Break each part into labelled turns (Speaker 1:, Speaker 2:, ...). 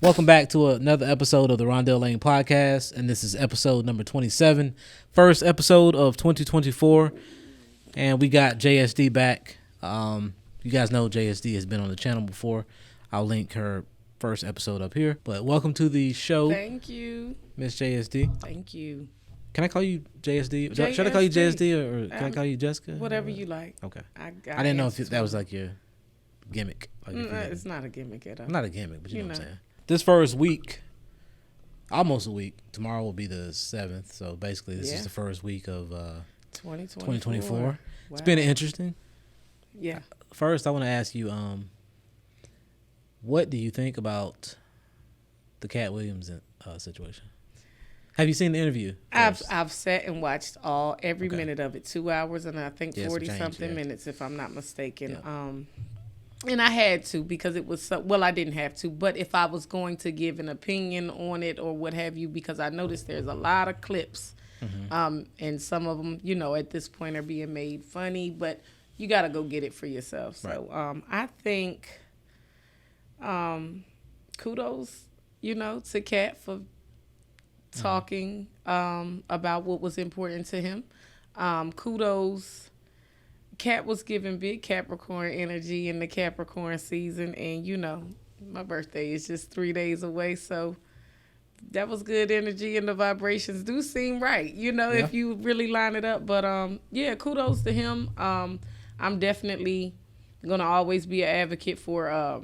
Speaker 1: Welcome back to another episode of the Rondell Lane podcast, and this is episode number 27, first episode of 2024, and we got JSD back. You guys know JSD has been on the channel before. I'll link her first episode up here, but welcome to the show.
Speaker 2: Thank you,
Speaker 1: Miss JSD.
Speaker 2: Thank you.
Speaker 1: Can I call you JSD?
Speaker 2: JSD.
Speaker 1: Should I call you JSD or can I call you Jessica?
Speaker 2: Whatever you like.
Speaker 1: Okay.
Speaker 2: I
Speaker 1: didn't know if that was like your gimmick. Like
Speaker 2: it's not a gimmick at all.
Speaker 1: Not a gimmick, but you know what I'm saying. This first week, almost a week. Tomorrow will be the 7th, so basically this is the first week of 2024. Wow. It's been interesting.
Speaker 2: Yeah.
Speaker 1: First, I want to ask you, what do you think about the Katt Williams situation? Have you seen the interview?
Speaker 2: I've sat and watched every minute of it, 2 hours and I think 40 something minutes, if I'm not mistaken. Yeah. And I had to because it was I didn't have to, but if I was going to give an opinion on it or what have you, because I noticed there's a lot of clips, and some of them, at this point are being made funny, but you got to go get it for yourself. So I think kudos, to Katt for talking about what was important to him. Kudos. Katt was giving big Capricorn energy in the Capricorn season, and my birthday is just 3 days away, so that was good energy, and the vibrations do seem right, if you really line it up. But kudos to him. I'm definitely gonna always be an advocate for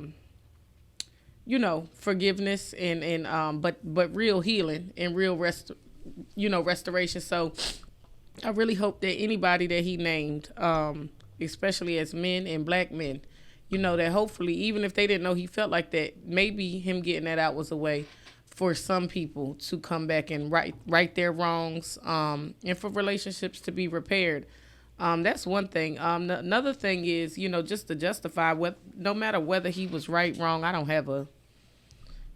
Speaker 2: forgiveness and but real healing and real restoration. So I really hope that anybody that he named, especially as men and black men, that hopefully, even if they didn't know he felt like that, maybe him getting that out was a way for some people to come back and right their wrongs, and for relationships to be repaired. That's one thing. Another thing is, just to justify no matter whether he was right, wrong, I don't have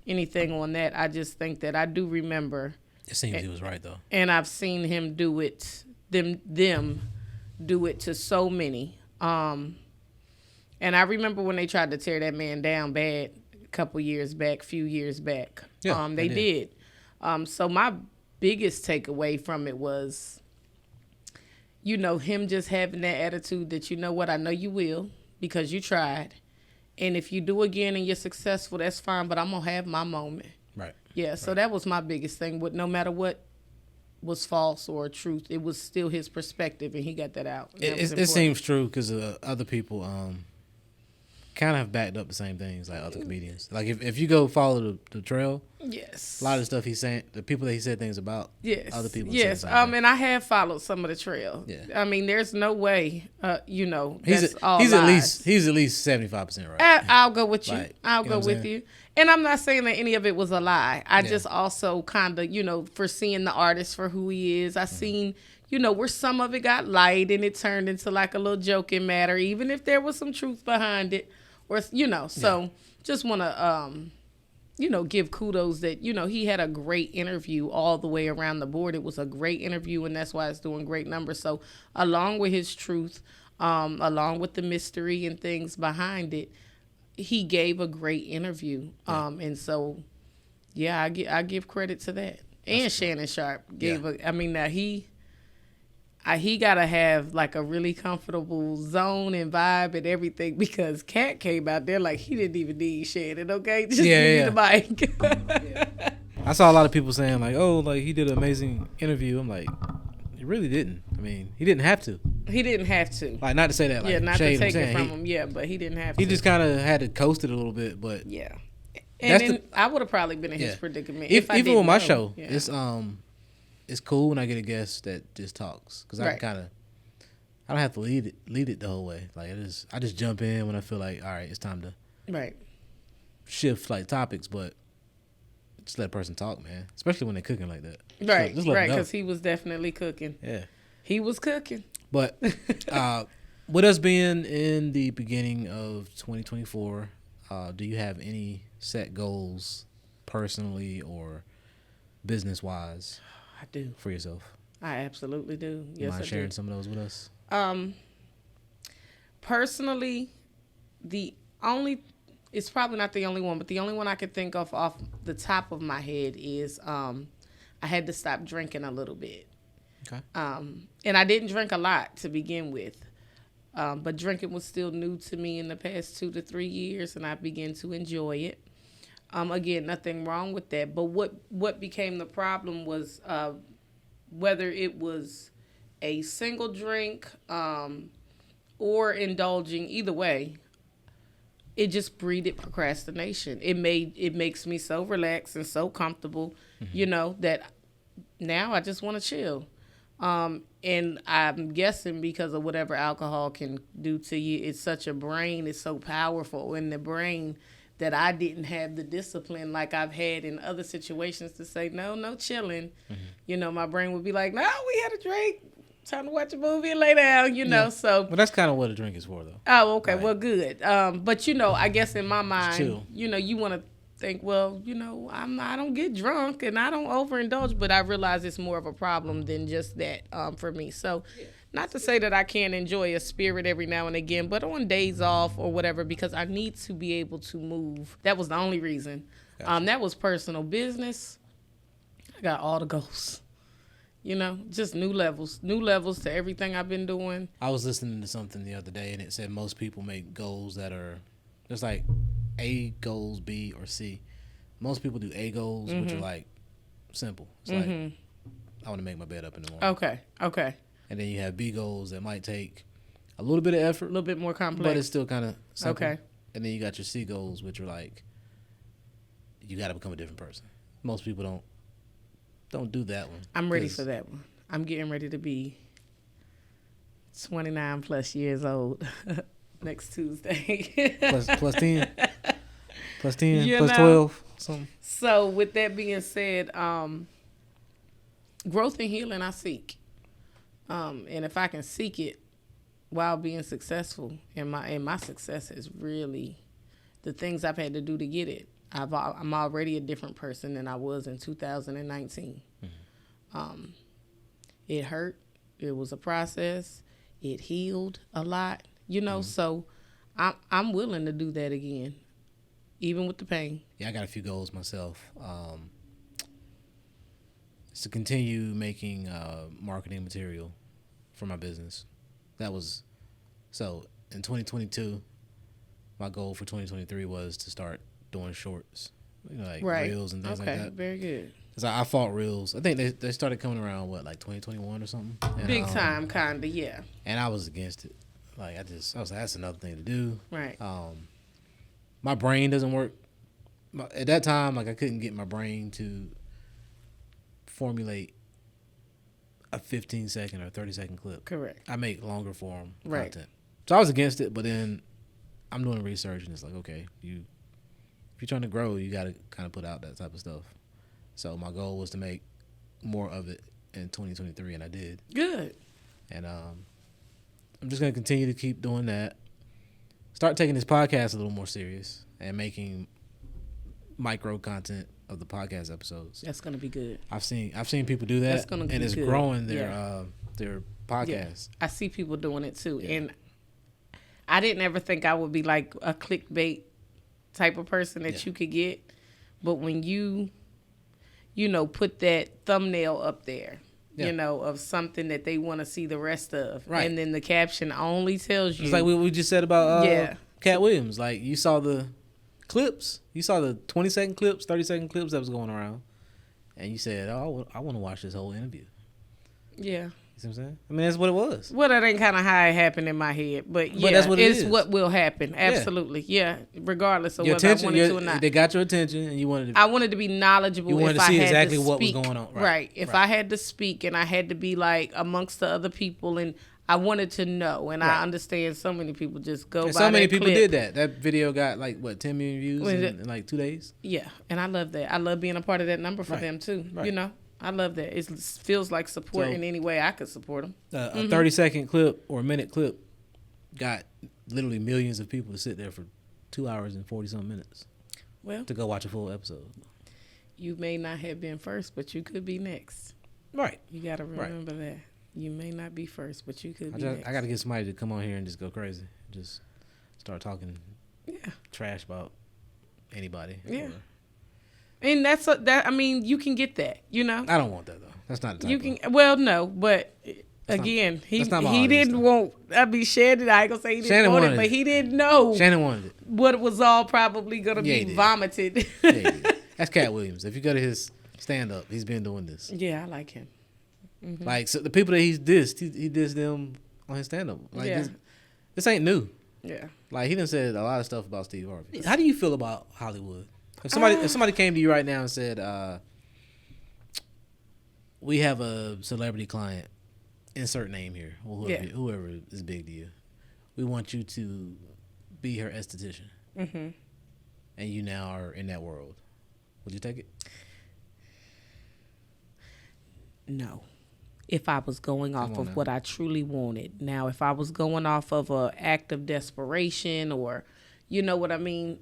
Speaker 2: anything on that. I just think that I do remember.
Speaker 1: It seems he was right though,
Speaker 2: and I've seen him do it. Them do it to so many. And I remember when they tried to tear that man down bad a few years back. Yeah, they did. So my biggest takeaway from it was, him just having that attitude that, what, I know you will because you tried. And if you do again and you're successful, that's fine, but I'm going to have my moment.
Speaker 1: Right.
Speaker 2: Yeah, so that was my biggest thing. No matter what was false or truth, it was still his perspective, and he got that out.
Speaker 1: It seems true because other people kind of have backed up the same things like other comedians. Like if you go follow the trail,
Speaker 2: yes,
Speaker 1: a lot of the stuff he's saying, the people that he said things about,
Speaker 2: yes,
Speaker 1: other people.
Speaker 2: Yes, and I have followed some of the trail. Yeah, I mean, there's no way, he's at least 75% right. I'll go with you. I'll go with you. And I'm not saying that any of it was a lie. I just also kind of, foreseeing the artist for who he is. I seen, where some of it got light and it turned into like a little joking matter, even if there was some truth behind it. Or, so just want to, give kudos that, he had a great interview all the way around the board. It was a great interview, and that's why it's doing great numbers. So along with his truth, along with the mystery and things behind it, he gave a great interview. And so, I give credit to that. And that's Shannon Sharp gave he got to have like a really comfortable zone and vibe and everything, because Katt came out there like he didn't even need Shannon, okay? Just give me the mic.
Speaker 1: I saw a lot of people saying like, oh, like he did an amazing interview. I'm like, he really didn't. I mean, he didn't have to.
Speaker 2: He didn't have to.
Speaker 1: Like, not to say that, like,
Speaker 2: not to take it from him, but he didn't have to.
Speaker 1: He just kind of had to coast it a little bit, but.
Speaker 2: Yeah. And then I would have probably been in his predicament.
Speaker 1: Even with my show, it's cool when I get a guest that just talks, because I don't have to lead it the whole way. Like I just jump in when I feel like, all right, it's time to shift like topics, but just let a person talk, man. Especially when they're cooking like that.
Speaker 2: Right, because he was definitely cooking.
Speaker 1: Yeah,
Speaker 2: he was cooking.
Speaker 1: But with us being in the beginning of 2024, do you have any set goals, personally or business wise?
Speaker 2: I do.
Speaker 1: For yourself?
Speaker 2: I absolutely do. Yes,
Speaker 1: mind sharing some of those with us?
Speaker 2: Personally, the only it's probably not the only one, but the only one I could think of off the top of my head is I had to stop drinking a little bit.
Speaker 1: Okay.
Speaker 2: And I didn't drink a lot to begin with. But drinking was still new to me in the past 2 to 3 years, and I began to enjoy it. Again, nothing wrong with that. But what became the problem was whether it was a single drink or indulging, either way, it just breeded procrastination. It makes me so relaxed and so comfortable, that now I just want to chill. And I'm guessing because of whatever alcohol can do to you, it's so powerful in the brain that I didn't have the discipline like I've had in other situations to say, no chilling. My brain would be like, no, we had a drink. Time to watch a movie and lay down, so.
Speaker 1: Well, that's kind of what a drink is for, though.
Speaker 2: Oh, okay. Right. Well, good. But, I guess in my mind, you want to think, well, I don't get drunk and I don't overindulge, but I realize it's more of a problem than just that for me. So not to say that I can't enjoy a spirit every now and again, but on days off or whatever, because I need to be able to move. That was the only reason. Gotcha. That was personal business. I got all the goals. Just new levels to everything I've been doing.
Speaker 1: I was listening to something the other day, and it said most people make goals that are just like A goals, B, or C. Most people do A goals, which are like simple. It's like, I want to make my bed up in the morning.
Speaker 2: Okay.
Speaker 1: And then you have B goals that might take a little bit of effort.
Speaker 2: A little bit more complex.
Speaker 1: But it's still kind of simple.
Speaker 2: Okay.
Speaker 1: And then you got your C goals, which are like, you got to become a different person. Most people don't do that one.
Speaker 2: I'm ready for that one. I'm getting ready to be 29 plus years old next Tuesday.
Speaker 1: plus 10? Plus 10? Plus 12? Something.
Speaker 2: So with that being said, growth and healing I seek. And if I can seek it while being successful, and my success is really the things I've had to do to get it. I'm already a different person than I was in 2019. It hurt. It was a process. It healed a lot, so I'm willing to do that again, even with the pain.
Speaker 1: Yeah, I got a few goals myself. It's to continue making marketing material for my business. So in 2022, my goal for 2023 was to start doing shorts, reels and things like that.
Speaker 2: Very good.
Speaker 1: Cause I fought reels. I think they started coming around 2021 or something. And,
Speaker 2: big time, kinda, yeah.
Speaker 1: And I was against it. I was like, that's another thing to do.
Speaker 2: Right.
Speaker 1: My brain doesn't work. At that time, I couldn't get my brain to formulate a 15-second or 30-second clip.
Speaker 2: Correct.
Speaker 1: I make longer form content. So I was against it, but then I'm doing research and it's like, okay, if you're trying to grow, you got to kind of put out that type of stuff. So my goal was to make more of it in 2023, and I did.
Speaker 2: Good.
Speaker 1: And I'm just going to continue to keep doing that. Start taking this podcast a little more serious and making micro content of the podcast episodes.
Speaker 2: That's going to be good.
Speaker 1: I've seen people do that.
Speaker 2: That's going to be good.
Speaker 1: And it's growing their podcast.
Speaker 2: Yeah. I see people doing it too. Yeah. And I didn't ever think I would be like a clickbait type of person that you could get. But when you put that thumbnail up there, of something that they want to see the rest of. Right. And then the caption only tells you.
Speaker 1: It's like we just said about Katt Williams. Like, you saw the clips. You saw the 20-second clips, 30-second clips that was going around. And you said, oh, I want to watch this whole interview.
Speaker 2: Yeah.
Speaker 1: You see what I'm saying? I mean, that's what it was.
Speaker 2: Well, that ain't kind of how it happened in my head. But that's what it's what will happen. Absolutely. Yeah. Regardless of whether I wanted to or not.
Speaker 1: They got your attention and you wanted to.
Speaker 2: I wanted to be knowledgeable.
Speaker 1: You wanted to see exactly what was going on.
Speaker 2: Right. If I had to speak and I had to be like amongst the other people and I wanted to know. And I understand so many people just go by
Speaker 1: so many people
Speaker 2: clip.
Speaker 1: did that. That video got 10 million views in 2 days?
Speaker 2: Yeah. And I love that. I love being a part of that number for them too. Right. I love that. It feels like support in any way I could support them.
Speaker 1: A 30-second clip or a minute clip got literally millions of people to sit there for 2 hours and 40-some minutes to go watch a full episode.
Speaker 2: You may not have been first, but you could be next.
Speaker 1: Right.
Speaker 2: You got to remember that. You may not be first, but you could be next.
Speaker 1: I got to get somebody to come on here and just go crazy. Just start talking trash about anybody.
Speaker 2: Yeah. And that. I mean, you can get that. You know.
Speaker 1: I don't want that though. That's not the type.
Speaker 2: You can. Well, no, but again, he didn't want. I mean, Shannon. I ain't gonna say he didn't want it, but he didn't know.
Speaker 1: Shannon wanted it.
Speaker 2: What it was all probably gonna be vomited.
Speaker 1: Yeah, he did. That's Katt Williams. If you go to his stand up, he's been doing this.
Speaker 2: Yeah, I like him.
Speaker 1: Mm-hmm. Like so the people that he's dissed, he dissed them on his stand up. Like this ain't new.
Speaker 2: Yeah.
Speaker 1: Like he done said a lot of stuff about Steve Harvey. How do you feel about Hollywood? If somebody came to you right now and said, we have a celebrity client, insert name here, whoever is big to you. We want you to be her esthetician. Mm-hmm. And you now are in that world. Would you take it?
Speaker 2: No. If I was going off of what I truly wanted. Now, if I was going off of an act of desperation or, you know what I mean?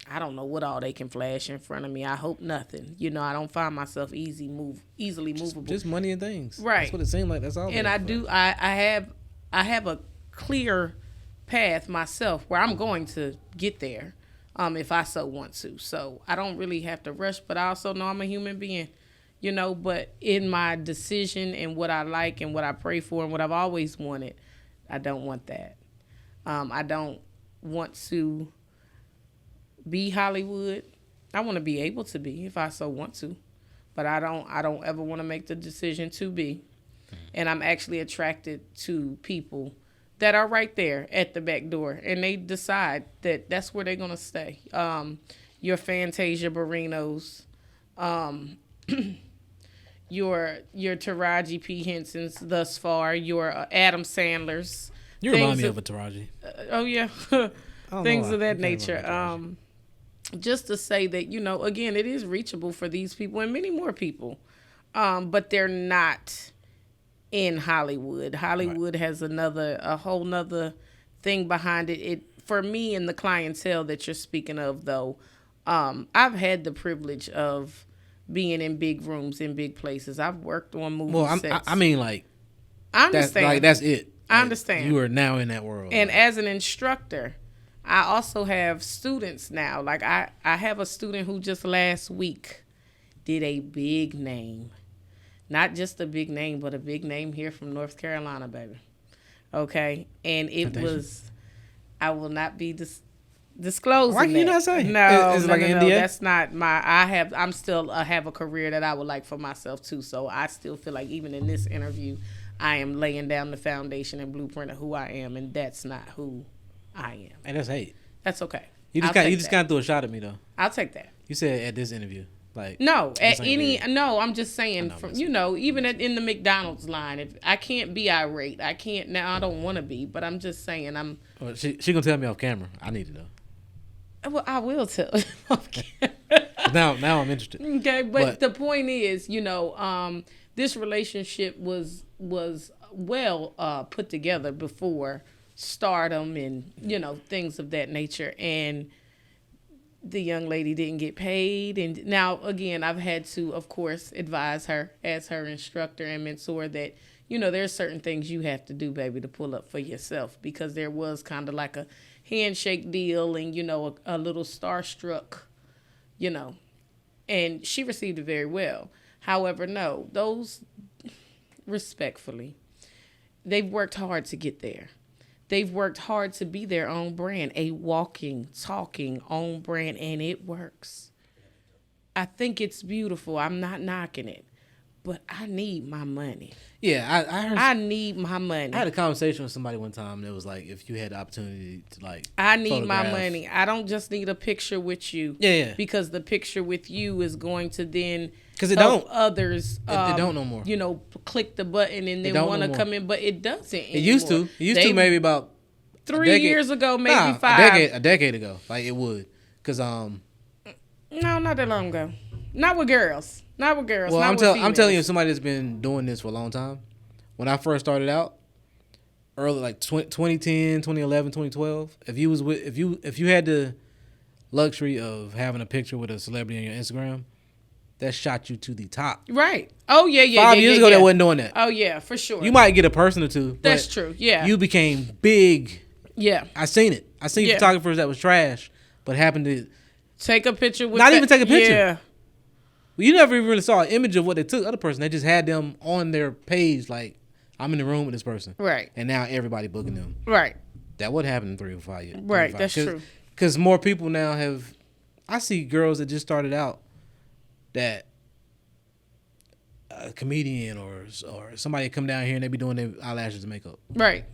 Speaker 2: I don't know what all they can flash in front of me. I hope nothing. You know, I don't find myself easily movable.
Speaker 1: Just money and things.
Speaker 2: Right.
Speaker 1: That's what it seemed like. That's all.
Speaker 2: And I have a clear path myself where I'm going to get there if I so want to. So I don't really have to rush, but I also know I'm a human being. You know, but in my decision and what I like and what I pray for and what I've always wanted, I don't want that. I don't want to be Hollywood. I want to be able to be if I so want to, but I don't ever want to make the decision to be. And I'm actually attracted to people that are right there at the back door, and they decide that that's where they're gonna stay. Your Fantasia Barinos. Your Taraji P. Henson's thus far, your Adam Sandler's.
Speaker 1: You remind me of a Taraji.
Speaker 2: Oh, yeah. Things of that nature. Just to say that, you know, again, it is reachable for these people and many more people. But they're not in Hollywood. Hollywood has a whole nother thing behind it. For me and the clientele that you're speaking of, though, I've had the privilege of being in big rooms, in big places. I've worked on movie sets.
Speaker 1: I mean, like,
Speaker 2: I understand.
Speaker 1: That's it.
Speaker 2: I understand.
Speaker 1: You are now in that world.
Speaker 2: And as an instructor, I also have students now. Like, I have a student who just last week did a big name. Not just a big name, but a big name here from North Carolina, baby. Okay? And it was, I will not be disclosing.
Speaker 1: Why can you not say?
Speaker 2: No,
Speaker 1: is it like an NDA?
Speaker 2: That's not my. I have a career that I would like for myself too. So I still feel like even in this interview, I am laying down the foundation and blueprint of who I am, and that's not who I am.
Speaker 1: And that's hate.
Speaker 2: That's okay.
Speaker 1: You just kind of threw a shot at me though.
Speaker 2: I'll take that.
Speaker 1: You said at this interview, like
Speaker 2: no, at any no. I'm just saying even in the McDonald's line, if I can't be irate, I can't now. I don't want to be, but I'm just saying I'm.
Speaker 1: Well, she gonna tell me off camera. I need to know.
Speaker 2: Well, I will tell.
Speaker 1: now I'm interested.
Speaker 2: Okay, but the point is, this relationship was well put together before stardom and things of that nature, and the young lady didn't get paid. And now again, I've had to, of course, advise her as her instructor and mentor that there's certain things you have to do, baby, to pull up for yourself, because there was kind of like a handshake deal and a little starstruck, and she received it very well. However, no, those, respectfully, they've worked hard to get there. They've worked hard to be their own brand, a walking, talking own brand, and it works. I think it's beautiful. I'm not knocking it, but I need my money.
Speaker 1: Yeah, I heard.
Speaker 2: I need my money.
Speaker 1: I had a conversation with somebody one time that was like, if you had the opportunity to
Speaker 2: I need my money. I don't just need a picture with you.
Speaker 1: Yeah.
Speaker 2: Because the picture with you is going to then
Speaker 1: help
Speaker 2: others.
Speaker 1: It don't no more.
Speaker 2: Click the button and then want to come in, but it doesn't anymore.
Speaker 1: It used to. It used to maybe about
Speaker 2: 3 years ago, maybe 5.
Speaker 1: A decade ago, like it would, because
Speaker 2: No, not that long ago. Not with girls.
Speaker 1: Well, I'm telling you, somebody that's been doing this for a long time. When I first started out, early like 2010, 2011, 2012, if you had the luxury of having a picture with a celebrity on your Instagram, that shot you to the top.
Speaker 2: Right. Oh yeah.
Speaker 1: 5 years ago, they wasn't doing that.
Speaker 2: Oh yeah, for sure.
Speaker 1: You might get a person or two.
Speaker 2: That's true. Yeah.
Speaker 1: You became big.
Speaker 2: Yeah.
Speaker 1: I seen it. I seen photographers that was trash, but happened to
Speaker 2: take a picture with
Speaker 1: not even take a picture.
Speaker 2: Yeah.
Speaker 1: Well, you never even really saw an image of what they took the other person. They just had them on their page like, I'm in the room with this person.
Speaker 2: Right.
Speaker 1: And now everybody booking them.
Speaker 2: Right.
Speaker 1: That would happen in 3 or 5 years.
Speaker 2: Right, that's true.
Speaker 1: Because more people now have... I see girls that just started out that a comedian or somebody come down here and they be doing their eyelashes and makeup.
Speaker 2: Right.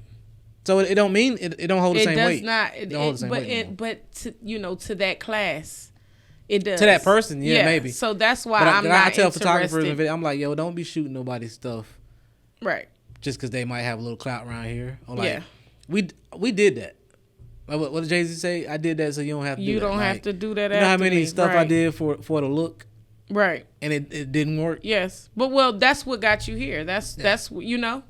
Speaker 1: So it don't mean... It don't hold the same weight.
Speaker 2: It does not. It don't hold the same weight. But to that class... It does.
Speaker 1: To that person, yeah, maybe.
Speaker 2: So that's why I'm not interested. I tell
Speaker 1: photographers in the video, I'm like, yo, don't be shooting nobody's stuff.
Speaker 2: Right.
Speaker 1: Just because they might have a little clout around here. Or like, we did that. Like, what did Jay-Z say? I did that so you don't have to do that.
Speaker 2: You don't have to do that after
Speaker 1: You know how many
Speaker 2: me.
Speaker 1: stuff I did for the look?
Speaker 2: Right.
Speaker 1: And it didn't work?
Speaker 2: Yes. But, that's what got you here. That's you know,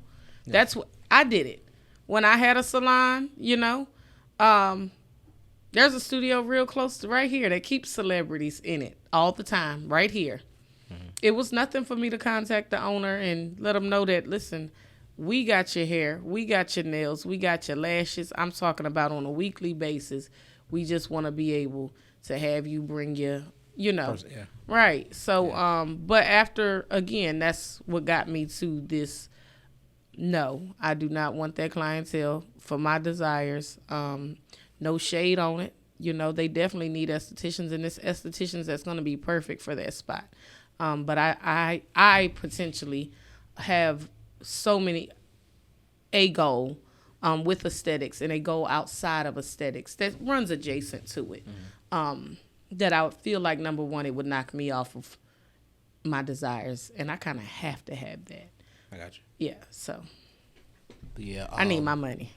Speaker 2: that's what, I did it. When I had a salon, you know, there's a studio real close to right here that keeps celebrities in it all the time, right here. Mm-hmm. It was nothing for me to contact the owner and let them know that, listen, we got your hair, we got your nails, we got your lashes. I'm talking about on a weekly basis. We just want to be able to have you bring your, you know.
Speaker 1: Yeah.
Speaker 2: Right. So, but after, again, that's what got me to this. No, I do not want that clientele for my desires. No shade on it. You know, they definitely need estheticians, and it's estheticians that's going to be perfect for that spot. But I potentially have a goal with aesthetics and a goal outside of aesthetics that runs adjacent to it. Mm-hmm. That I would feel like, number one, it would knock me off of my desires, and I kind of have to have that.
Speaker 1: I got you.
Speaker 2: Yeah, so.
Speaker 1: Yeah,
Speaker 2: I need my money.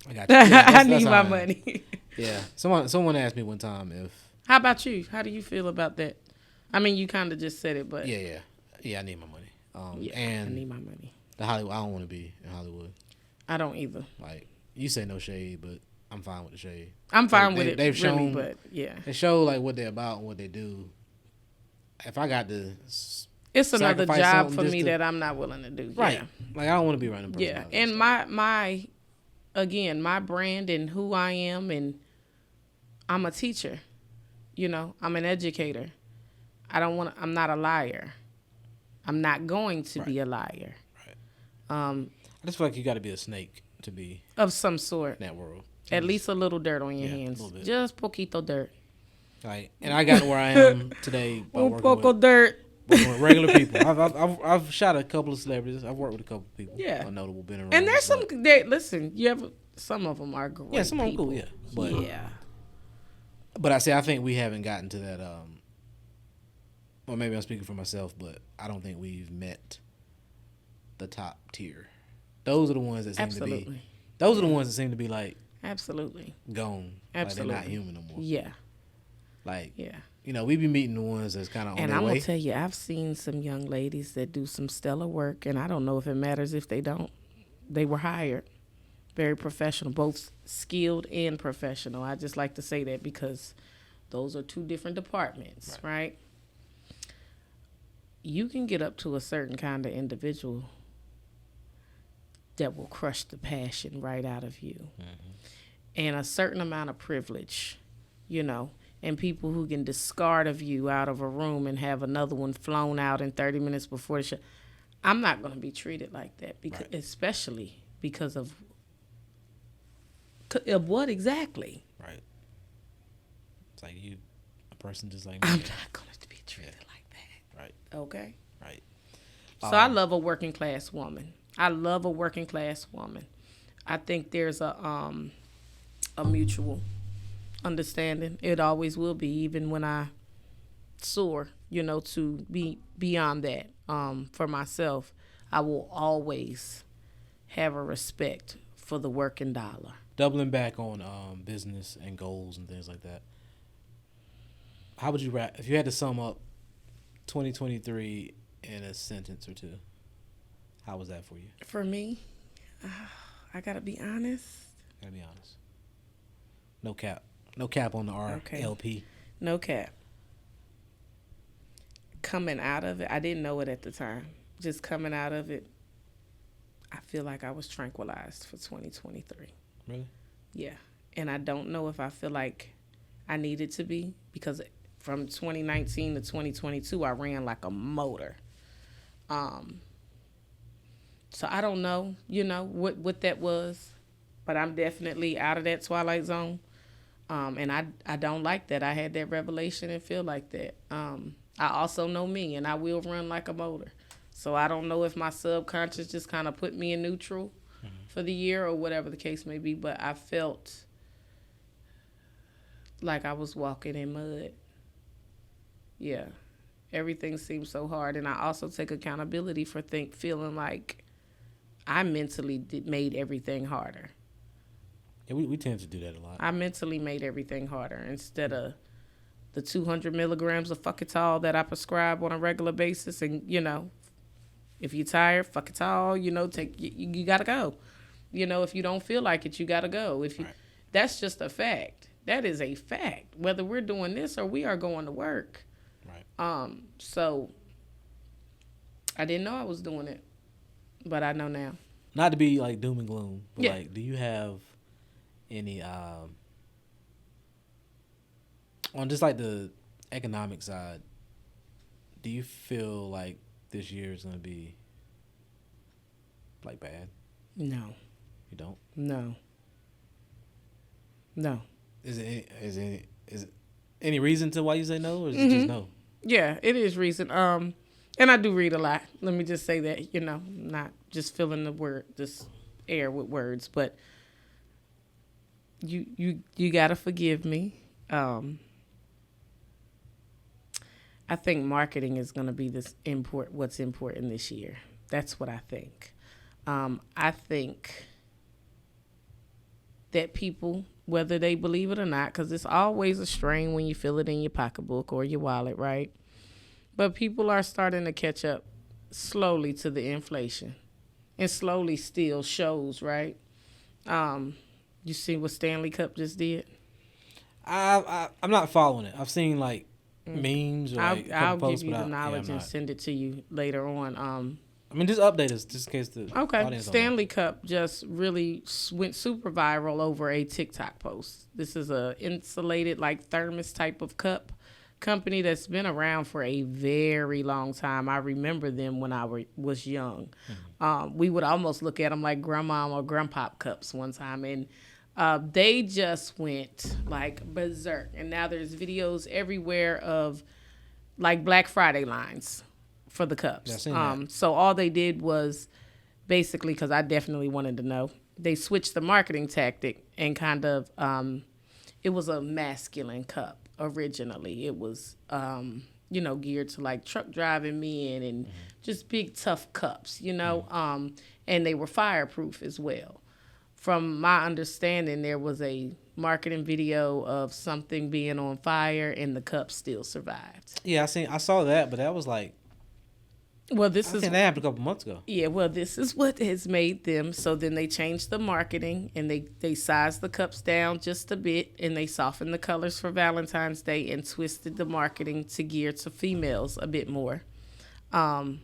Speaker 1: I got you. Yeah,
Speaker 2: I need my money.
Speaker 1: Yeah. Someone asked me one time if...
Speaker 2: How about you? How do you feel about that? I mean, you kind of just said it, but...
Speaker 1: Yeah, I need my money.
Speaker 2: And I need my money.
Speaker 1: The Hollywood, I don't want to be in Hollywood.
Speaker 2: I don't either.
Speaker 1: Like, you say no shade, but I'm fine with the shade.
Speaker 2: I'm fine with it,
Speaker 1: they've shown,
Speaker 2: really, but yeah.
Speaker 1: They show, like, what they're about and what they do. If I got to...
Speaker 2: It's another job for me that I'm not willing to do.
Speaker 1: Right.
Speaker 2: Yeah.
Speaker 1: Like, I don't want to be running.
Speaker 2: Yeah, and my brand and who I am, and I'm a teacher. You know, I'm an educator. I'm not a liar. I'm not going to be a liar.
Speaker 1: Right. I just feel like you got to be a snake to be
Speaker 2: of some sort
Speaker 1: in that world.
Speaker 2: At least a little dirt on your hands. Just poquito dirt.
Speaker 1: Right. And I got where I am today by
Speaker 2: working with
Speaker 1: regular people. I've shot a couple of celebrities. I've worked with a couple of people.
Speaker 2: Yeah.
Speaker 1: Notable, been around.
Speaker 2: And there's some. Listen, some of them are great.
Speaker 1: Yeah, some of them cool. Yeah. But, But I think we haven't gotten to that. Or maybe I'm speaking for myself, but I don't think we've met the top tier. Those are the ones that seem to be. Those are the ones that seem to be like.
Speaker 2: Absolutely.
Speaker 1: Gone.
Speaker 2: Absolutely.
Speaker 1: Like they're not human no more.
Speaker 2: Yeah.
Speaker 1: Like. Yeah. You know, we be meeting the ones that's kind of on their way.
Speaker 2: And I'm going to tell you, I've seen some young ladies that do some stellar work, and I don't know if it matters if they don't. They were hired. Very professional, both skilled and professional. I just like to say that because those are two different departments, right? You can get up to a certain kind of individual that will crush the passion right out of you. Mm-hmm. And a certain amount of privilege, you know. And people who can discard of you out of a room and have another one flown out in 30 minutes before the show. I'm not going to be treated like that, because, especially because of what exactly?
Speaker 1: Right. It's like you, a person just like me.
Speaker 2: I'm not going to be treated like that.
Speaker 1: Right.
Speaker 2: Okay.
Speaker 1: Right.
Speaker 2: So I love a working class woman. I think there's a mutual understanding. It always will be, even when I soar, you know, to be beyond that. For myself, I will always have a respect for the working dollar.
Speaker 1: Doubling back on business and goals and things like that, how would you wrap, if you had to sum up 2023 in a sentence or two, how was that for you?
Speaker 2: For me, I gotta be honest.
Speaker 1: No cap. No cap on the RLP.
Speaker 2: No cap. Coming out of it, I didn't know it at the time. Just coming out of it, I feel like I was tranquilized for 2023.
Speaker 1: Really?
Speaker 2: Yeah. And I don't know if I feel like I needed to be, because from 2019 to 2022, I ran like a motor. So I don't know, what that was, but I'm definitely out of that twilight zone. And I don't like that. I had that revelation and feel like that. I also know me, and I will run like a motor. So I don't know if my subconscious just kind of put me in neutral for the year or whatever the case may be, but I felt like I was walking in mud. Yeah. Everything seems so hard, and I also take accountability for feeling like I mentally made everything harder.
Speaker 1: Yeah, we tend to do that a lot.
Speaker 2: I mentally made everything harder instead of the 200 milligrams of Fuckitol that I prescribe on a regular basis. And, if you're tired, Fuckitol, you got to go. If you don't feel like it, you got to go. Right. That's just a fact. That is a fact. Whether we're doing this or we are going to work. Right. So I didn't know I was doing it, but I know now.
Speaker 1: Not to be like doom and gloom, but do you have any on just like the economic side, do you feel like this year is gonna be like bad?
Speaker 2: No.
Speaker 1: You don't?
Speaker 2: No.
Speaker 1: Is it any reason to why you say no, or is it just no?
Speaker 2: Yeah, it is reason. And I do read a lot. Let me just say that, not just filling this air with words, but you gotta forgive me. I think marketing is gonna be what's important this year. That's what I think. I think that people, whether they believe it or not, because it's always a strain when you feel it in your pocketbook or your wallet, right? But people are starting to catch up slowly to the inflation, and slowly still shows, right? You see what Stanley Cup just did?
Speaker 1: I'm not following it. I've seen like memes or
Speaker 2: I'll give you the knowledge and send it to you later on.
Speaker 1: Just update us just in case the audience
Speaker 2: Stanley Cup just really went super viral over a TikTok post. This is a insulated like thermos type of cup company that's been around for a very long time. I remember them when I was young. Mm-hmm. We would almost look at them like grandma or grandpa cups one time, and they just went like berserk. And now there's videos everywhere of like Black Friday lines for the cups. Yeah, so all they did was basically, because I definitely wanted to know, they switched the marketing tactic and kind of, it was a masculine cup originally. It was, geared to like truck driving men and just big tough cups, and they were fireproof as well. From my understanding, there was a marketing video of something being on fire and the cup still survived.
Speaker 1: Yeah, I saw that, but that was like,
Speaker 2: well,
Speaker 1: that happened a couple months ago.
Speaker 2: Yeah, well, this is what has made them. So then they changed the marketing, and they sized the cups down just a bit, and they softened the colors for Valentine's Day and twisted the marketing to gear to females a bit more. And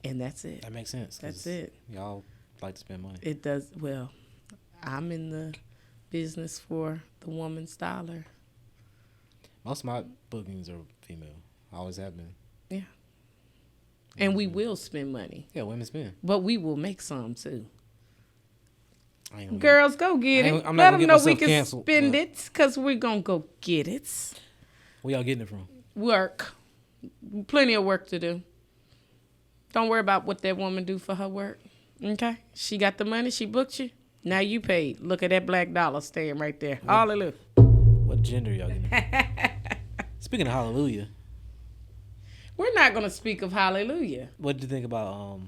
Speaker 2: that's it.
Speaker 1: That makes sense.
Speaker 2: That's it.
Speaker 1: Y'all like to spend money.
Speaker 2: It does. Well, I'm in the business for the woman's dollar.
Speaker 1: Most of my bookings are female. I always have been.
Speaker 2: Yeah. And we will spend money.
Speaker 1: Yeah, women spend.
Speaker 2: But we will make some, too. Girls, go get it. Let them know we can spend it, because we're going to go get it.
Speaker 1: Where y'all getting it from?
Speaker 2: Work. Plenty of work to do. Don't worry about what that woman do for her work. Okay? She got the money. She booked you. Now you paid. Look at that black dollar staying right there. Hallelujah.
Speaker 1: What gender y'all getting it? Speaking of hallelujah.
Speaker 2: We're not going to speak of hallelujah.
Speaker 1: What did you think about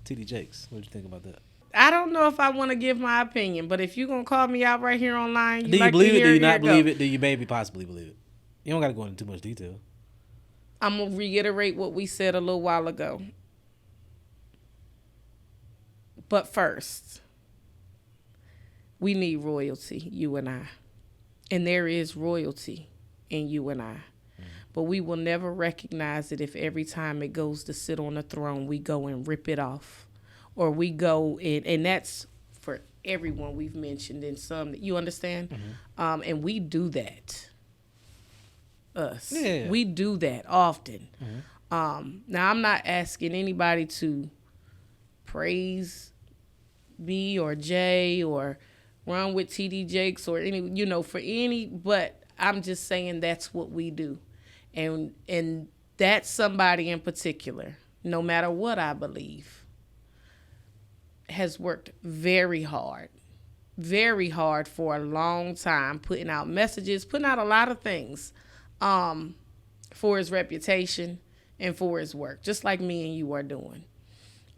Speaker 1: T.D. Jakes? What did you think about that?
Speaker 2: I don't know if I want to give my opinion, but if you're going to call me out right here online,
Speaker 1: do you believe it? Do you not believe it? Do you maybe possibly believe it? You don't got to go into too much detail.
Speaker 2: I'm going to reiterate what we said a little while ago. But first, we need royalty, you and I. And there is royalty in you and I. But we will never recognize it if every time it goes to sit on the throne, we go and rip it off. Or we go in, and that's for everyone we've mentioned and some that you understand. Mm-hmm. And we do that. We do that often. Mm-hmm. Now, I'm not asking anybody to praise B or J or run with TD Jakes or any, but I'm just saying that's what we do. And that's somebody in particular, no matter what I believe, has worked very hard for a long time, putting out messages, putting out a lot of things for his reputation and for his work, just like me and you are doing.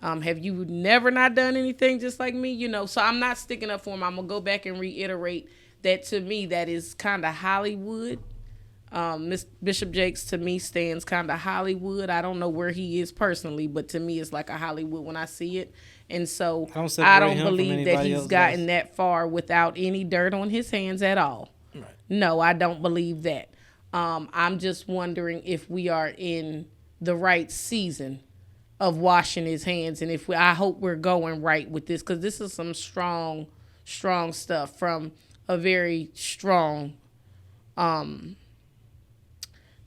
Speaker 2: Have you never not done anything just like me? So I'm not sticking up for him. I'm going to go back and reiterate that to me, that is kind of Hollywood. Bishop Jakes to me stands kind of Hollywood. I don't know where he is personally, but to me it's like a Hollywood when I see it. And so I don't believe that he's gotten that far without any dirt on his hands at all. Right. No, I don't believe that. I'm just wondering if we are in the right season of washing his hands, and I hope we're going right with this, because this is some strong stuff from a very strong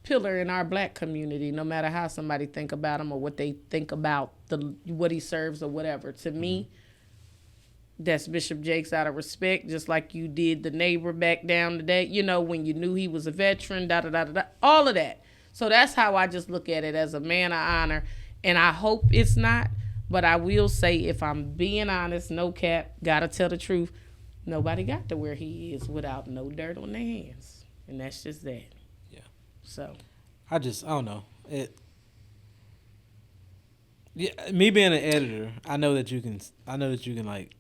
Speaker 2: pillar in our black community, no matter how somebody think about him or what they think about what he serves or whatever. To me, that's Bishop Jakes out of respect, just like you did the neighbor back down the day, when you knew he was a veteran, all of that. So that's how I just look at it, as a man of honor. And I hope it's not, but I will say, if I'm being honest, no cap, gotta tell the truth, nobody got to where he is without no dirt on their hands. And that's just that. Yeah. So.
Speaker 1: I don't know. Me being an editor, I know that you can like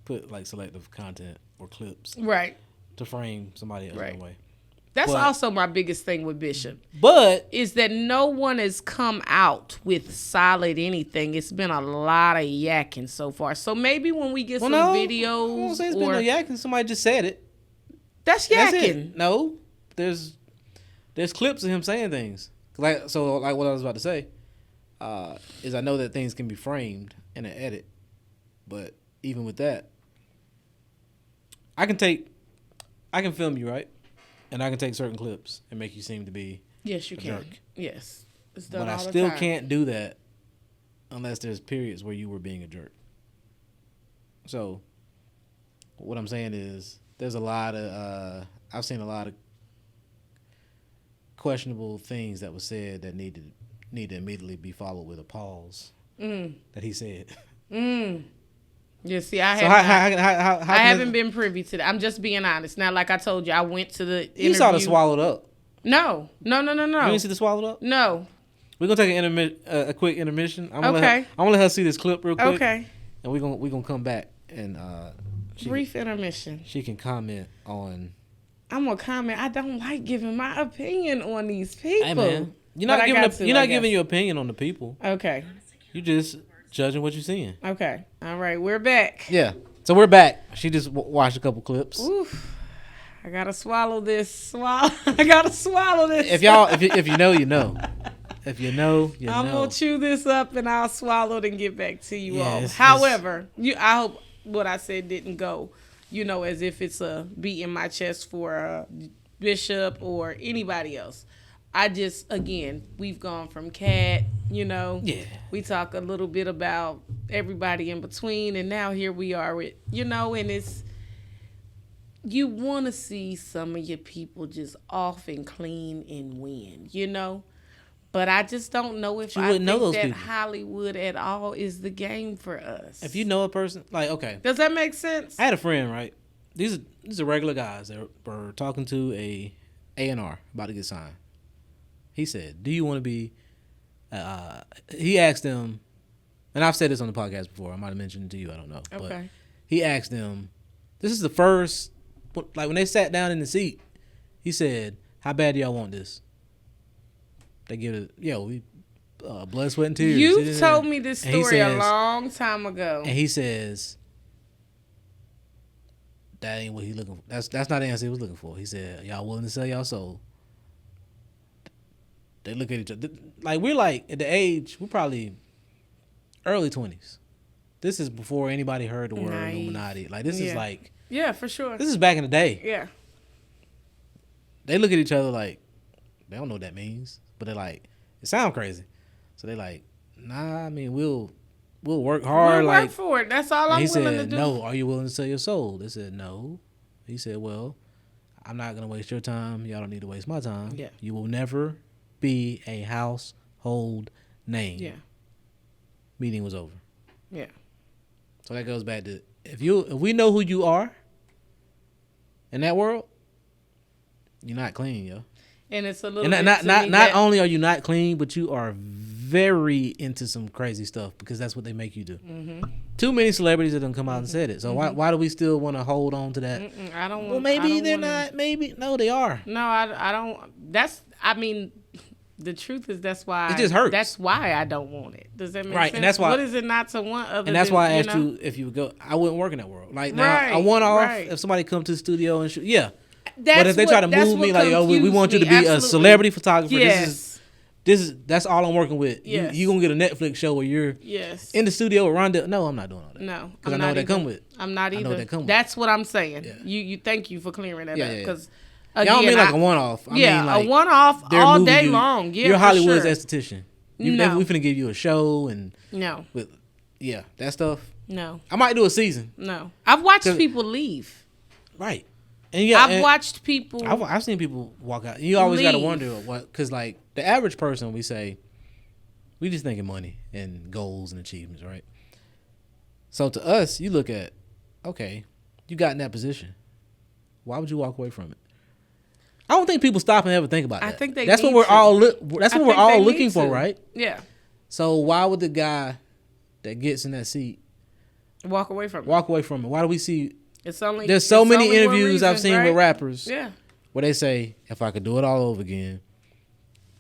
Speaker 1: put selective content or clips.
Speaker 2: Right.
Speaker 1: To frame somebody else in a way.
Speaker 2: That's also my biggest thing with Bishop.
Speaker 1: But
Speaker 2: is that no one has come out with solid anything. It's been a lot of yakking so far. So maybe when we get some videos, I won't say it's been no yakking.
Speaker 1: Somebody just said it.
Speaker 2: That's yakking.
Speaker 1: No, there's clips of him saying things. Like what I was about to say is I know that things can be framed in an edit, but even with that, I can film you, right? And I can take certain clips and make you seem to be a jerk.
Speaker 2: Yes. It's done
Speaker 1: but I still can't do that unless there's periods where you were being a jerk. So what I'm saying is there's a lot of I've seen a lot of questionable things that was said that need to immediately be followed with a pause that he said.
Speaker 2: Yeah, see, I haven't been privy to that. I'm just being honest. Now, like I told you, I went to the interview.
Speaker 1: You saw the Swallowed Up.
Speaker 2: No. You
Speaker 1: didn't see the Swallowed Up?
Speaker 2: No.
Speaker 1: We're gonna take a quick intermission. I'm gonna let her see this clip real quick.
Speaker 2: Okay.
Speaker 1: And we're gonna come back and
Speaker 2: brief intermission.
Speaker 1: She can comment on.
Speaker 2: I'm gonna comment. I don't like giving my opinion on these people.
Speaker 1: Hey man, you're not giving your opinion on the people.
Speaker 2: Okay.
Speaker 1: You just judging what you're seeing.
Speaker 2: Okay. All right. We're back.
Speaker 1: Yeah. So we're back. She just watched a couple clips.
Speaker 2: Oof. I gotta swallow this. I gotta swallow this.
Speaker 1: If you know, you know. If you know, you know.
Speaker 2: I'm gonna chew this up and I'll swallow it and get back to you all. However, I hope what I said didn't go, as if it's a beat in my chest for Bishop or anybody else. I just, again, we've gone from Katt, Yeah. We talk a little bit about everybody in between, and now here we are with, and it's, you want to see some of your people just off and clean and win, But I just don't know if I think that people. Hollywood at all is the game for us.
Speaker 1: If you know a person, okay.
Speaker 2: Does that make sense?
Speaker 1: I had a friend, right? These are regular guys that were talking to a A&R about to get signed. He said, do you want to be, he asked them, and I've said this on the podcast before, I might have mentioned it to you, I don't know. Okay. But he asked them, this is the first, when they sat down in the seat, he said, how bad do y'all want this? They give it, we blood, sweat, and tears.
Speaker 2: You told me this story a long time ago.
Speaker 1: And he says, that ain't what he looking for. That's not the answer he was looking for. He said, y'all willing to sell y'all soul? They look at each other. We're at the age, we're probably early 20s. this is before anybody heard the word Illuminati. Like this is like
Speaker 2: for sure.
Speaker 1: This is back in the day.
Speaker 2: Yeah.
Speaker 1: They look at each other like they don't know what that means, but they're like it sounds crazy. So they're like, nah. I mean, we'll work hard.
Speaker 2: We'll work for it. That's all I'm willing to do.
Speaker 1: No. Are you willing to sell your soul? They said no. He said, well, I'm not gonna waste your time. Y'all don't need to waste my time.
Speaker 2: Yeah.
Speaker 1: You will never be a household name.
Speaker 2: Yeah.
Speaker 1: Meeting was over.
Speaker 2: Yeah.
Speaker 1: So that goes back to if we know who you are in that world, you're not clean, yo.
Speaker 2: And it's a little
Speaker 1: not only are you not clean, but you are very into some crazy stuff because that's what they make you do. Mm-hmm. Too many celebrities that done come out and said it. So why do we still want to hold on to that?
Speaker 2: I don't.
Speaker 1: Well, maybe they're not. Maybe no, they are.
Speaker 2: No, I don't. I mean, the truth is that's why
Speaker 1: it just hurts.
Speaker 2: That's why I don't want it. Does that make sense?
Speaker 1: And that's why.
Speaker 2: What is it not to want?
Speaker 1: And that's why I asked you if you would go. I wouldn't work in that world. Like now, I want off if somebody come to the studio and shoot. Yeah. But if they try to move me like, we want you to be a celebrity photographer.
Speaker 2: Yes.
Speaker 1: That's all I'm working with. Yes. You gonna get a Netflix show where you're in the studio with Rondell. No, I'm not doing all that.
Speaker 2: No,
Speaker 1: because I know what they come with.
Speaker 2: I'm not either. That's what I'm saying. Yeah. You thank you for clearing that up because.
Speaker 1: Y'all don't mean like a one-off. I mean like
Speaker 2: a one-off all day long. Yeah,
Speaker 1: you're Hollywood's esthetician. We finna give you a show and that stuff.
Speaker 2: No,
Speaker 1: I might do a season.
Speaker 2: No, I've watched people leave.
Speaker 1: Right.
Speaker 2: And I've watched people.
Speaker 1: I've seen people walk out. You always got to wonder what, because like the average person, we just thinking money and goals and achievements, right? So to us, you look at, okay, you got in that position. Why would you walk away from it? I don't think people stop and ever think about that.
Speaker 2: I think
Speaker 1: that's what we're all. That's what we're all looking for, right?
Speaker 2: Yeah.
Speaker 1: So why would the guy that gets in that seat
Speaker 2: walk away from it?
Speaker 1: Why do we see?
Speaker 2: There's
Speaker 1: so many interviews I've seen with rappers
Speaker 2: where
Speaker 1: they say, if I could do it all over again,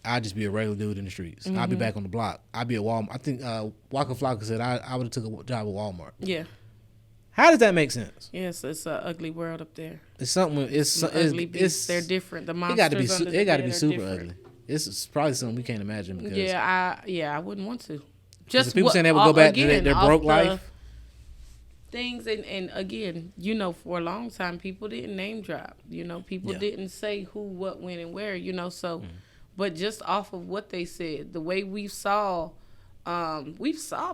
Speaker 1: I'd just be a regular dude in the streets.
Speaker 2: Mm-hmm.
Speaker 1: I'd be back on the block. I'd be at Walmart. I think Waka Flocka said I would have took a job at Walmart.
Speaker 2: Yeah.
Speaker 1: How does that make sense?
Speaker 2: Yes, it's an ugly world up there.
Speaker 1: It's something. It's
Speaker 2: ugly beasts. They're different. The monsters
Speaker 1: it got to be super ugly. It's probably something we can't imagine. Because
Speaker 2: I wouldn't want to. Just
Speaker 1: people saying they would go back to their broke life.
Speaker 2: Things and again, for a long time people didn't name drop. People didn't say who, what, when, and where. So, but just off of what they said, the way we saw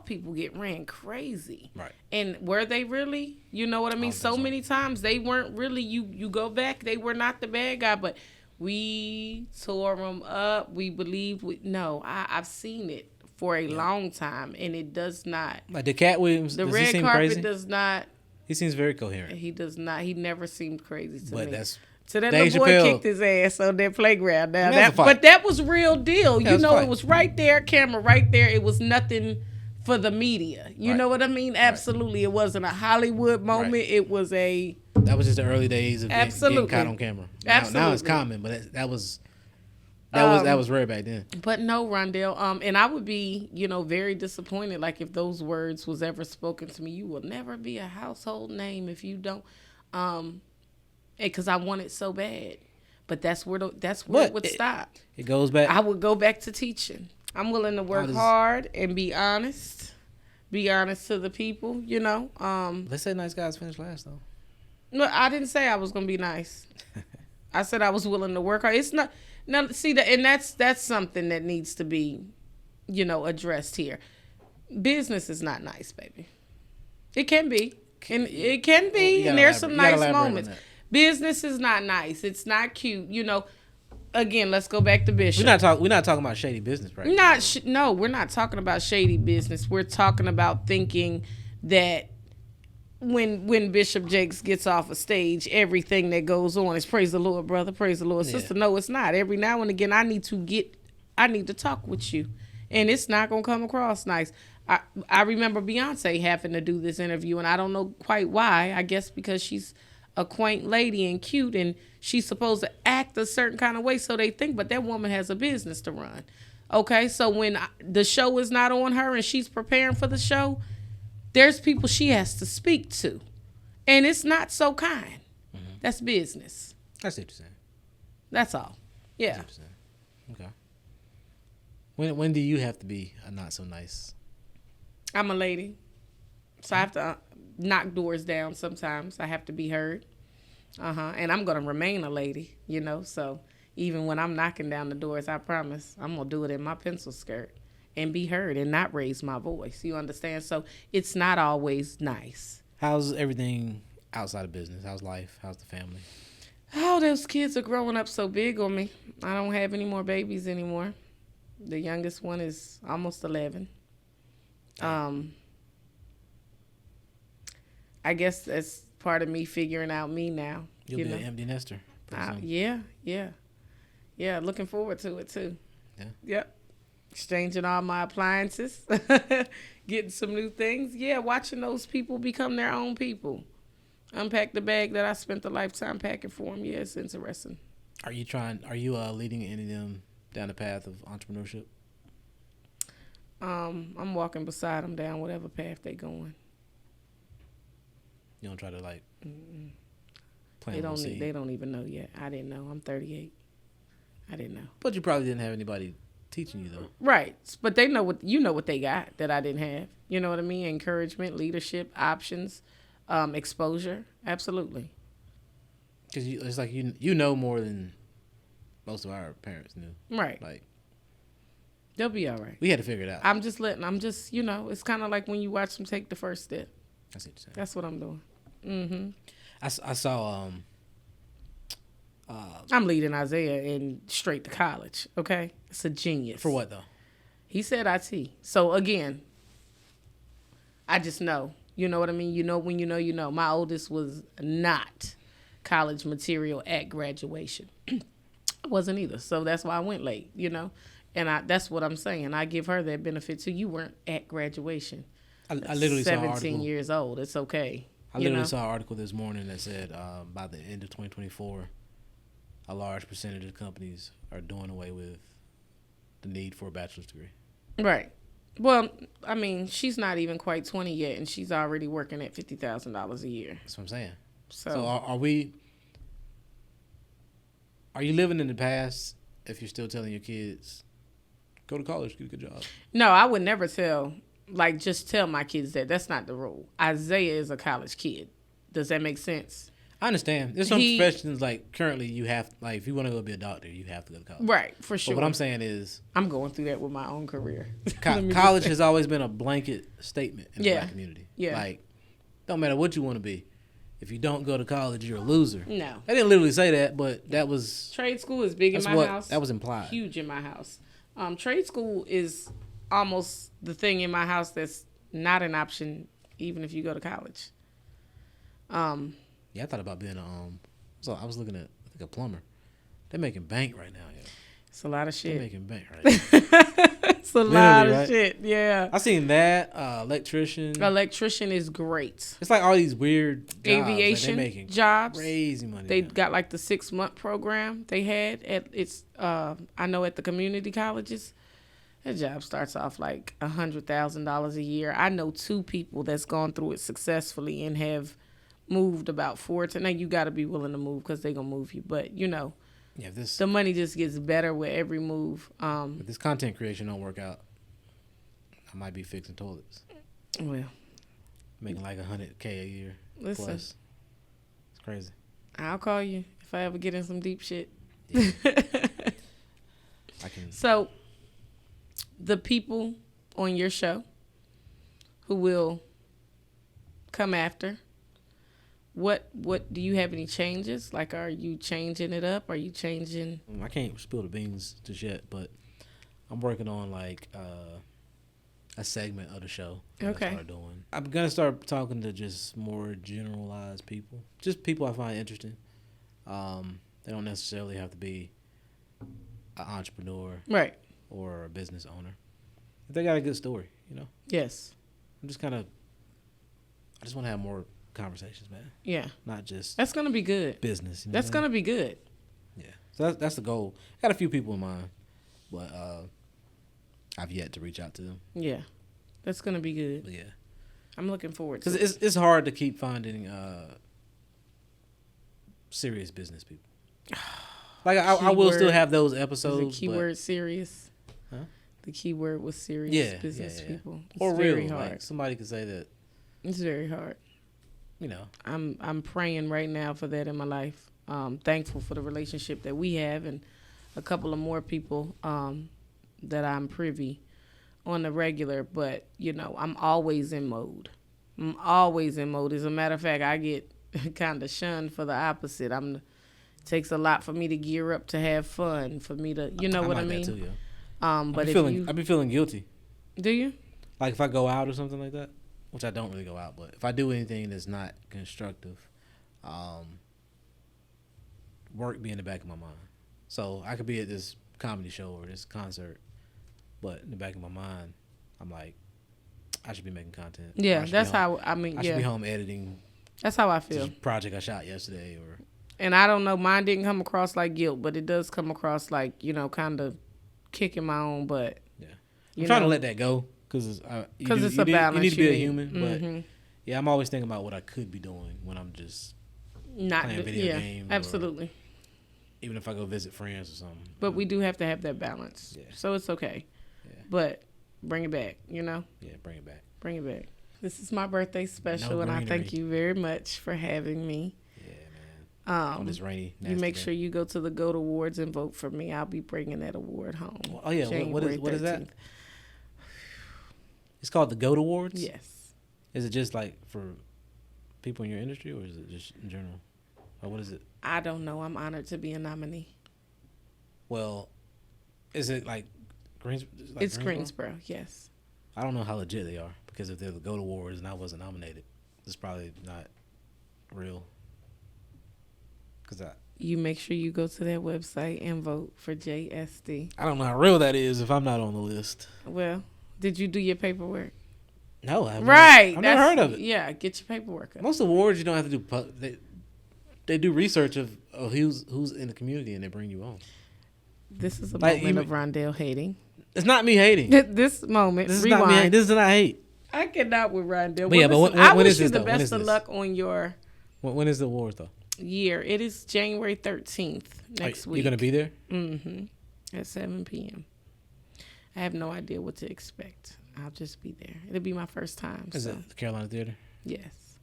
Speaker 2: people get ran crazy.
Speaker 1: Right.
Speaker 2: And were they really? You know what I mean? So many times they weren't really. You go back, they were not the bad guy, but we tore them up. We believed. I've seen it for a long time, and it does not.
Speaker 1: Like the Katt Williams,
Speaker 2: the
Speaker 1: does
Speaker 2: red
Speaker 1: he seem
Speaker 2: carpet
Speaker 1: crazy?
Speaker 2: Does not.
Speaker 1: He seems very coherent.
Speaker 2: He does not. He never seemed crazy to me.
Speaker 1: So
Speaker 2: that little boy kicked his ass on that playground. But that was real deal. It was right there, camera right there. It was nothing for the media. You know what I mean? Absolutely. Right. It wasn't a Hollywood moment. Right. It was a.
Speaker 1: That was just the early days of getting caught on camera. Now it's common, but that was rare back then.
Speaker 2: But no, Rondell. And I would be, very disappointed. Like if those words was ever spoken to me, you will never be a household name if you don't. Because I want it so bad, but that's where it would stop.
Speaker 1: It goes back.
Speaker 2: I would go back to teaching. I'm willing to work hard and be honest. Be honest to the people.
Speaker 1: Let's say nice guys finish last though.
Speaker 2: No, I didn't say I was gonna be nice. I said I was willing to work hard. It's not. Now see that, and that's something that needs to be, addressed here. Business is not nice, baby. It can be, and it can be, and there's some nice moments. Business is not nice. It's not cute. Again, let's go back to Bishop.
Speaker 1: We're not talking about shady business, right?
Speaker 2: No, we're not talking about shady business. We're talking about thinking that when Bishop Jakes gets off a stage, everything that goes on is praise the Lord, brother, praise the Lord, sister. No, it's not. Every now and again, I need to talk with you, and it's not gonna come across nice. I remember Beyonce having to do this interview, and I don't know quite why. I guess because she's a quaint lady and cute, and she's supposed to act a certain kind of way, so they think, but that woman has a business to run. Okay, so when the show is not on her and she's preparing for the show, there's people she has to speak to, and it's not so kind. Mm-hmm. That's business.
Speaker 1: That's what you're saying.
Speaker 2: That's all. Yeah.
Speaker 1: That's what you're saying. Okay. When do you have to be a not so nice?
Speaker 2: I'm a lady. So I have to knock doors down sometimes. I have to be heard. And I'm going to remain a lady, you know. So even when I'm knocking down the doors, I promise I'm going to do it in my pencil skirt and be heard and not raise my voice. You understand? So it's not always nice.
Speaker 1: How's everything outside of business? How's life? How's the family?
Speaker 2: Oh, those kids are growing up so big on me. I don't have any more babies anymore. The youngest one is almost 11. I guess that's part of me figuring out me now.
Speaker 1: You'll be an empty nester.
Speaker 2: Yeah. Looking forward to it too.
Speaker 1: Yeah.
Speaker 2: Yep. Exchanging all my appliances, getting some new things. Yeah, watching those people become their own people. Unpack the bag that I spent a lifetime packing for them. Yeah, it's interesting.
Speaker 1: Are you leading any of them down the path of entrepreneurship?
Speaker 2: I'm walking beside them down whatever path they going.
Speaker 1: You don't try to
Speaker 2: plant seed? They don't even know yet. I didn't know. I'm 38. I didn't know.
Speaker 1: But you probably didn't have anybody teaching you though.
Speaker 2: Right. But they know what they got that I didn't have. You know what I mean? Encouragement, leadership, options, exposure. Absolutely.
Speaker 1: Because it's like you know more than most of our parents knew.
Speaker 2: Right.
Speaker 1: Like
Speaker 2: they'll be all right.
Speaker 1: We had to figure it out.
Speaker 2: I'm just it's kind of like when you watch them take the first step.
Speaker 1: That's what you're saying.
Speaker 2: That's what I'm doing. Mm-hmm.
Speaker 1: I saw
Speaker 2: I'm leading Isaiah in straight to college. Okay, it's a genius.
Speaker 1: For what though?
Speaker 2: He said IT. So again, I just know. You know what I mean? You know when you know you know. My oldest was not college material at graduation. I wasn't either. So that's why I went late. You know, and that's what I'm saying. I give her that benefit too. You weren't at graduation.
Speaker 1: I literally
Speaker 2: 17 years old. It's okay.
Speaker 1: I literally saw an article this morning that said by the end of 2024, a large percentage of companies are doing away with the need for a bachelor's degree. Right.
Speaker 2: Well, I mean, she's not even quite 20 yet, and she's already working at $50,000 a year.
Speaker 1: That's what I'm saying. So are you living in the past if you're still telling your kids, go to college, get a good job?
Speaker 2: No, I would never tell my kids that. That's not the rule. Isaiah is a college kid. Does that make sense?
Speaker 1: I understand. There's some professions, like, currently you have, like, if you want to go be a doctor, you have to go to college.
Speaker 2: Right, for sure.
Speaker 1: But what I'm saying is...
Speaker 2: I'm going through that with my own career.
Speaker 1: College has always been a blanket statement in the black community. Yeah. Like, don't matter what you want to be. If you don't go to college, you're a loser.
Speaker 2: No.
Speaker 1: They didn't literally say that, but that was...
Speaker 2: Trade school is big in my house.
Speaker 1: That was implied.
Speaker 2: Huge in my house. Trade school is almost the thing in my house that's not an option, even if you go to college.
Speaker 1: Yeah, I thought about being so I was looking at a plumber. They're making bank right now. Yeah.
Speaker 2: It's a lot of shit.
Speaker 1: They're making bank right now.
Speaker 2: It's a lot of shit. Yeah.
Speaker 1: I seen that electrician.
Speaker 2: Electrician is great.
Speaker 1: It's like all these weird jobs,
Speaker 2: aviation
Speaker 1: like making
Speaker 2: jobs.
Speaker 1: Crazy money.
Speaker 2: They got like the 6-month program they had at I know at the community colleges. That job starts off like $100,000 a year. I know 2 people that's gone through it successfully and have moved about 4 times. Now you got to be willing to move because they're gonna move you, but you know, the money just gets better with every move.
Speaker 1: If this content creation don't work out, I might be fixing toilets.
Speaker 2: Well,
Speaker 1: making like $100K a year.
Speaker 2: Listen,
Speaker 1: plus. It's crazy.
Speaker 2: I'll call you if I ever get in some deep shit.
Speaker 1: Yeah. I can.
Speaker 2: So, the people on your show who will come after. What do you have any changes? Like, are you changing it up? Are you changing?
Speaker 1: I can't spill the beans just yet, but I'm working on like a segment of the show.
Speaker 2: Okay.
Speaker 1: I'm gonna start talking to just more generalized people, just people I find interesting. They don't necessarily have to be an entrepreneur,
Speaker 2: right,
Speaker 1: or a business owner. If they got a good story, you know.
Speaker 2: Yes.
Speaker 1: I just want to have more conversations, man.
Speaker 2: Yeah.
Speaker 1: Not just...
Speaker 2: That's going to be good.
Speaker 1: Business. You know
Speaker 2: that's going to be good.
Speaker 1: Yeah. So that's the goal. I got a few people in mind, but I've yet to reach out to them.
Speaker 2: Yeah. That's going to be good.
Speaker 1: But yeah.
Speaker 2: I'm looking forward to it.
Speaker 1: Because it's hard to keep finding serious business people. Like, I will still have those episodes.
Speaker 2: The keyword serious.
Speaker 1: Huh?
Speaker 2: The keyword was serious business people. It's
Speaker 1: or
Speaker 2: very
Speaker 1: real.
Speaker 2: hard.
Speaker 1: Like, somebody could say that
Speaker 2: It's very hard.
Speaker 1: You know,
Speaker 2: I'm praying right now for that in my life. Thankful for the relationship that we have and a couple of more people that I'm privy on the regular. But, you know, I'm always in mode. As a matter of fact, I get kind of shunned for the opposite. Takes a lot for me to gear up to have fun, for me to, you know what I mean?
Speaker 1: That too, yeah.
Speaker 2: But
Speaker 1: I be feeling guilty.
Speaker 2: Do you?
Speaker 1: Like if I go out or something like that, which I don't really go out, but if I do anything that's not constructive, work be in the back of my mind. So I could be at this comedy show or this concert, but in the back of my mind, I'm like, I should be making content.
Speaker 2: Yeah, that's how I
Speaker 1: should be home editing.
Speaker 2: That's how I feel.
Speaker 1: This project I shot yesterday, or.
Speaker 2: And I don't know, mine didn't come across like guilt, but it does come across like, you know, kind of kicking my own butt.
Speaker 1: Yeah, I'm trying to let that go because it's a balance. You need to be a human, but yeah, I'm always thinking about what I could be doing when I'm just not playing video games.
Speaker 2: Absolutely.
Speaker 1: Even if I go visit friends or something.
Speaker 2: But we do have to have that balance. Yeah. So it's okay. Yeah. But bring it back, you know?
Speaker 1: Yeah, bring it back.
Speaker 2: Bring it back. This is my birthday special, and I thank you very much for having me.
Speaker 1: Yeah, man. On this rainy, nasty
Speaker 2: you make
Speaker 1: day.
Speaker 2: Sure you go to the GOAT Awards and vote for me. I'll be bringing that award home.
Speaker 1: Oh, yeah. What is that? It's called the GOAT Awards?
Speaker 2: Yes.
Speaker 1: Is it just like for people in your industry, or is it just in general? Or what is it?
Speaker 2: I don't know. I'm honored to be a nominee.
Speaker 1: Well, is it like Greensboro?
Speaker 2: It's Greensboro, yes.
Speaker 1: I don't know how legit they are, because if they're the GOAT Awards and I wasn't nominated, it's probably not real.
Speaker 2: You make sure you go to that website and vote for JSD.
Speaker 1: I don't know how real that is if I'm not on the list.
Speaker 2: Well, did you do your paperwork?
Speaker 1: No, I haven't.
Speaker 2: Right.
Speaker 1: I've never heard of it.
Speaker 2: Yeah, get your paperwork up.
Speaker 1: Most awards you don't have to do. They do research of who's in the community and they bring you on.
Speaker 2: This is a moment of Rondell hating.
Speaker 1: It's not me hating.
Speaker 2: This moment.
Speaker 1: This is
Speaker 2: rewind.
Speaker 1: not me. This is not hate.
Speaker 2: I cannot with Rondell.
Speaker 1: But
Speaker 2: listen,
Speaker 1: I
Speaker 2: wish you the best of luck on your.
Speaker 1: When is the award though?
Speaker 2: Year. It is January 13th next week.
Speaker 1: You gonna be there?
Speaker 2: Mm-hmm. At 7 p.m. I have no idea what to expect. I'll just be there. It'll be my first time.
Speaker 1: Is it the Carolina Theater?
Speaker 2: Yes.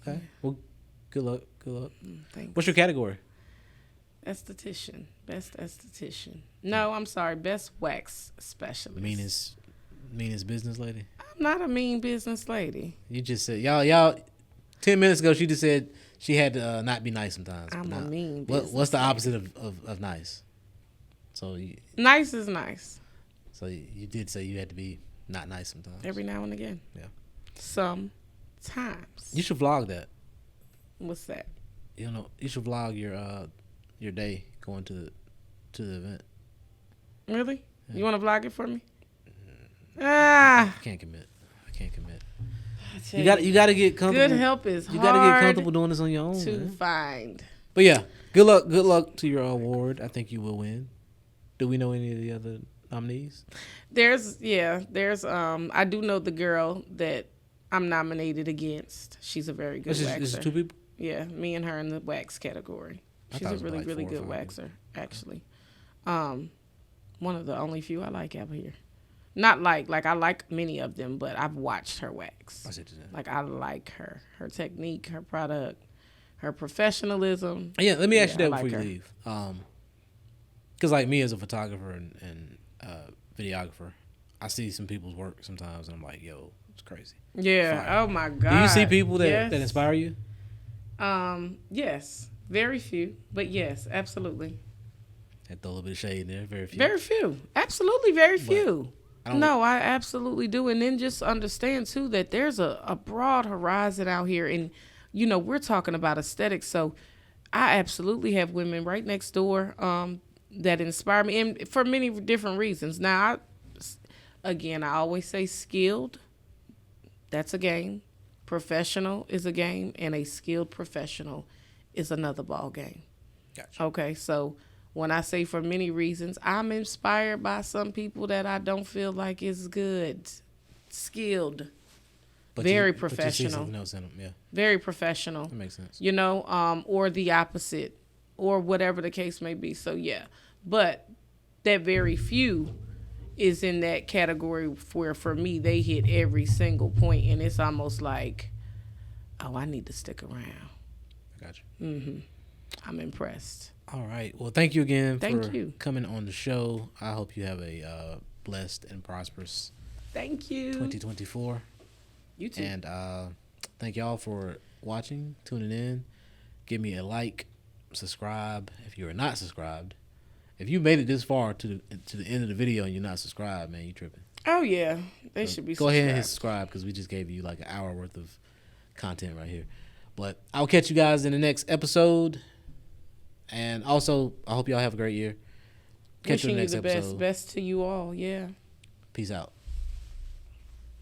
Speaker 1: Okay. Well, good luck. Good luck.
Speaker 2: Thanks.
Speaker 1: What's your category?
Speaker 2: Esthetician. Best esthetician. No, I'm sorry. Best wax specialist.
Speaker 1: Meanest business lady?
Speaker 2: I'm not a mean business lady.
Speaker 1: You just said, y'all, 10 minutes ago, she just said she had to not be nice sometimes.
Speaker 2: I'm a mean business
Speaker 1: what's the opposite of nice? So
Speaker 2: nice is nice.
Speaker 1: So you did say you had to be not nice sometimes.
Speaker 2: Every now and again.
Speaker 1: Yeah.
Speaker 2: Sometimes.
Speaker 1: You should vlog that.
Speaker 2: What's that?
Speaker 1: You should vlog your day going to the event.
Speaker 2: Really? Yeah. You want to vlog it for me?
Speaker 1: I can't commit. You got to get comfortable.
Speaker 2: Good help is hard.
Speaker 1: You got to get comfortable doing this on your own
Speaker 2: to find.
Speaker 1: But yeah, good luck to your award. I think you will win. Do we know any of the other nominees? There's
Speaker 2: I do know the girl that I'm nominated against. She's a very good waxer.
Speaker 1: Is it two people?
Speaker 2: Yeah, me and her in the wax category. She's a really, really good waxer, actually. One of the only few I like out here. Not like I like many of them, but I've watched her wax. Like I like her technique, her product, her professionalism.
Speaker 1: Yeah, let me ask you that before you leave. Because like me as a photographer and videographer, I see some people's work sometimes, and I'm like, yo, it's crazy.
Speaker 2: Yeah. Fire. Oh my God.
Speaker 1: Do you see people that inspire you?
Speaker 2: Yes. Very few, but yes, absolutely.
Speaker 1: Had throw a little bit of shade in there. Very few.
Speaker 2: Very few. Absolutely, very few. I absolutely do. And then just understand too that there's a broad horizon out here, and we're talking about aesthetics. So I absolutely have women right next door that inspire me, and for many different reasons. Now, I always say skilled. That's a game. Professional is a game, and a skilled professional is another ball game.
Speaker 1: Gotcha.
Speaker 2: Okay, so when I say for many reasons, I'm inspired by some people that I don't feel like is good, skilled, very professional.
Speaker 1: But you see them, yeah.
Speaker 2: Very professional.
Speaker 1: That makes sense.
Speaker 2: Or the opposite, or whatever the case may be. So yeah, but that very few is in that category where for me they hit every single point, and it's almost like, oh, I need to stick around.
Speaker 1: I got you.
Speaker 2: I'm impressed.
Speaker 1: All right. Well, thank you again for coming on the show. I hope you have a blessed and prosperous 2024.
Speaker 2: You too.
Speaker 1: And thank y'all for watching, tuning in. Give me a like, subscribe if you are not subscribed. If you made it this far to the end of the video and you're not subscribed, man, you tripping.
Speaker 2: Oh yeah, they should be.
Speaker 1: Go ahead and hit subscribe because we just gave you like an hour worth of content right here. But I'll catch you guys in the next episode. And also, I hope y'all have a great year.
Speaker 2: Catch you in the next episode. Best to you all. Yeah.
Speaker 1: Peace out.